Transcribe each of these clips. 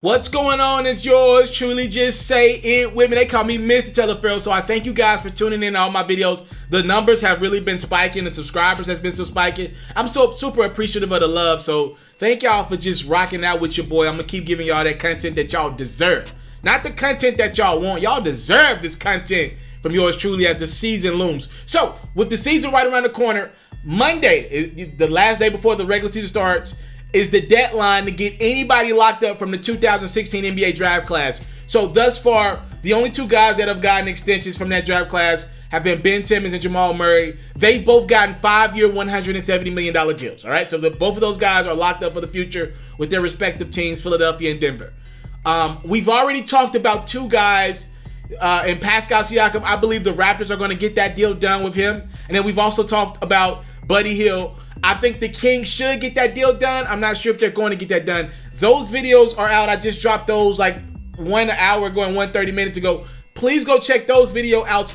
What's going on? It's yours truly. Just say it with me. They call me Mr.Taliaferro. So I thank you guys for tuning in to all my videos. The numbers have really been spiking. The subscribers has been so spiking. I'm so super appreciative of the love. So thank y'all for just rocking out with your boy. I'm going to keep giving y'all that content that y'all deserve. Not the content that y'all want. Y'all deserve this content from yours truly as the season looms. So with the season right around the corner, Monday, the last day before the regular season starts, is the deadline to get anybody locked up from the 2016 NBA draft class. So thus far, the only two guys that have gotten extensions from that draft class have been Ben Simmons and Jamal Murray. They've both gotten 5-year, $170 million deals. All right, so both of those guys are locked up for the future with their respective teams, Philadelphia and Denver. We've already talked about two guys in Pascal Siakam. I believe the Raptors are going to get that deal done with him. And then we've also talked about Buddy Hield. I think the Kings should get that deal done. I'm not sure if they're going to get that done. Those videos are out. I just dropped those like 1 hour ago and 1:30 minutes ago. Please go check those videos out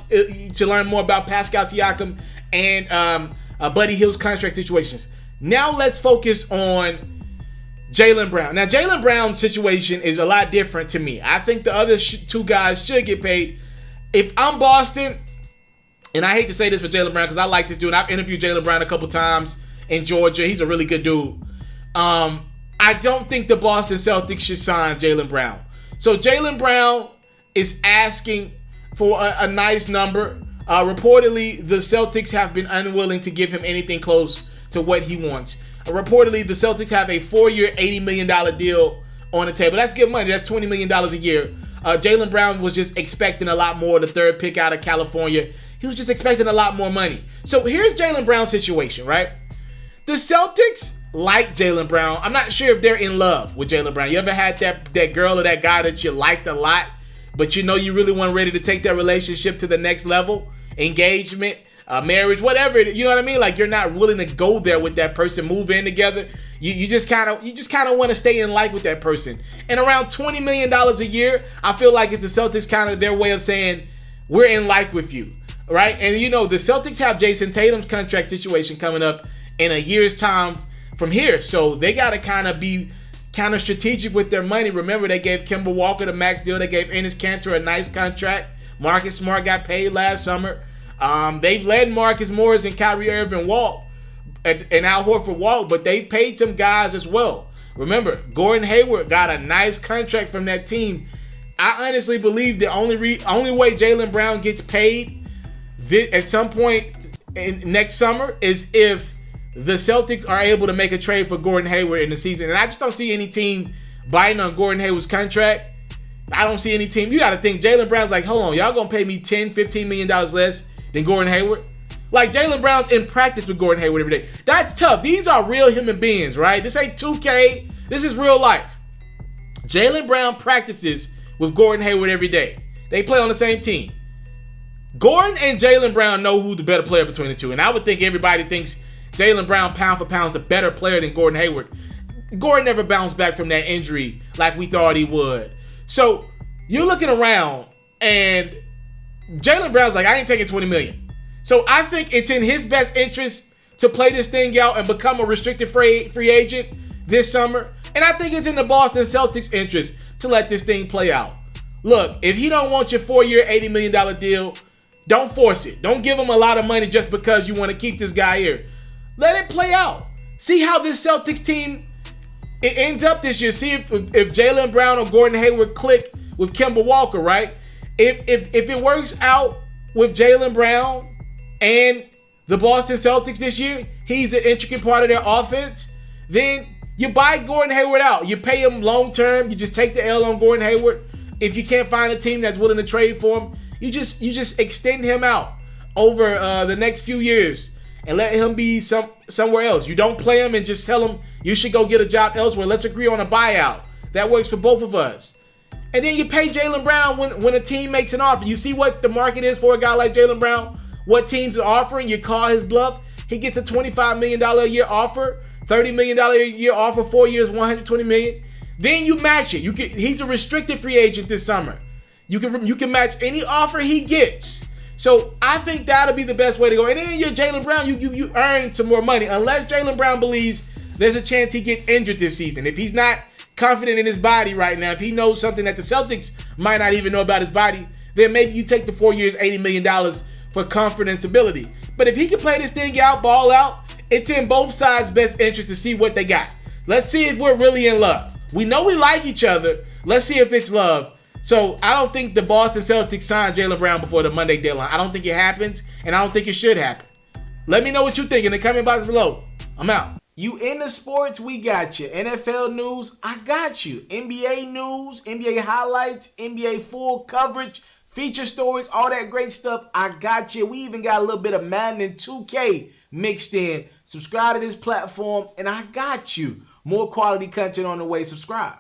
to learn more about Pascal Siakam and Buddy Hield's contract situations. Now let's focus on Jaylen Brown. Now Jaylen Brown's situation is a lot different to me. I think the other two guys should get paid. If I'm Boston, and I hate to say this for Jaylen Brown because I like this dude. I've interviewed Jaylen Brown a couple times in Georgia. He's a really good dude. I don't think the Boston Celtics should sign Jaylen Brown. So Jaylen Brown is asking for a nice number. Reportedly, the Celtics have been unwilling to give him anything close to what he wants. Reportedly, the Celtics have a 4-year, $80 million deal on the table. That's good money. That's $20 million a year. Jaylen Brown was just expecting a lot more, the third pick out of California. He was just expecting a lot more money. So here's Jaylen Brown's situation, right? The Celtics like Jaylen Brown. I'm not sure if they're in love with Jaylen Brown. You ever had that girl or that guy that you liked a lot, but you know you really weren't ready to take that relationship to the next level? Engagement, marriage, whatever. You know what I mean? Like you're not willing to go there with that person, move in together. You just kind of want to stay in like with that person. And around $20 million a year, I feel like it's the Celtics kind of their way of saying we're in like with you, right? And you know the Celtics have Jason Tatum's contract situation coming up in a year's time from here. So they got to kind of be kind of strategic with their money. Remember, they gave Kemba Walker the max deal. They gave Enes Kanter a nice contract. Marcus Smart got paid last summer. They've let Marcus Morris and Kyrie Irving walk and Al Horford walk, but they paid some guys as well. Remember, Gordon Hayward got a nice contract from that team. I honestly believe the only way Jaylen Brown gets paid at some point next summer is if the Celtics are able to make a trade for Gordon Hayward in the season. And I just don't see any team biting on Gordon Hayward's contract. I don't see any team. You got to think Jaylen Brown's like, hold on, y'all going to pay me $10, $15 million less than Gordon Hayward? Like Jaylen Brown's in practice with Gordon Hayward every day. That's tough. These are real human beings, right? This ain't 2K. This is real life. Jaylen Brown practices with Gordon Hayward every day. They play on the same team. Gordon and Jaylen Brown know who the better player between the two. And I would think everybody thinks Jaylen Brown, pound for pound, is the better player than Gordon Hayward. Gordon never bounced back from that injury like we thought he would. So you're looking around, and Jaylen Brown's like, I ain't taking $20 million. So I think it's in his best interest to play this thing out and become a restricted free agent this summer. And I think it's in the Boston Celtics' interest to let this thing play out. Look, if he don't want your 4-year, $80 million deal, don't force it. Don't give him a lot of money just because you want to keep this guy here. Let it play out. See how this Celtics team it ends up this year. See if Jaylen Brown or Gordon Hayward click with Kemba Walker, right? If it works out with Jaylen Brown and the Boston Celtics this year, he's an intricate part of their offense, then you buy Gordon Hayward out. You pay him long term. You just take the L on Gordon Hayward. If you can't find a team that's willing to trade for him, you just extend him out over the next few years and let him be somewhere else. You don't play him and just tell him you should go get a job elsewhere. Let's agree on a buyout. That works for both of us. And then you pay Jaylen Brown when a team makes an offer. You see what the market is for a guy like Jaylen Brown? What teams are offering? You call his bluff. He gets a $25 million a year offer, $30 million a year offer, 4 years, $120 million. Then you match it. He's a restricted free agent this summer. You can match any offer he gets. So I think that'll be the best way to go. And then you're Jaylen Brown, you earn some more money. Unless Jaylen Brown believes there's a chance he get injured this season. If he's not confident in his body right now, if he knows something that the Celtics might not even know about his body, then maybe you take the 4 years, $80 million for comfort and stability. But if he can play this thing out, ball out, it's in both sides' best interest to see what they got. Let's see if we're really in love. We know we like each other. Let's see if it's love. So I don't think the Boston Celtics sign Jaylen Brown before the Monday deadline. I don't think it happens, and I don't think it should happen. Let me know what you think in the comment box below. I'm out. You into sports, we got you. NFL news, I got you. NBA news, NBA highlights, NBA full coverage, feature stories, all that great stuff, I got you. We even got a little bit of Madden and 2K mixed in. Subscribe to this platform, and I got you. More quality content on the way. Subscribe.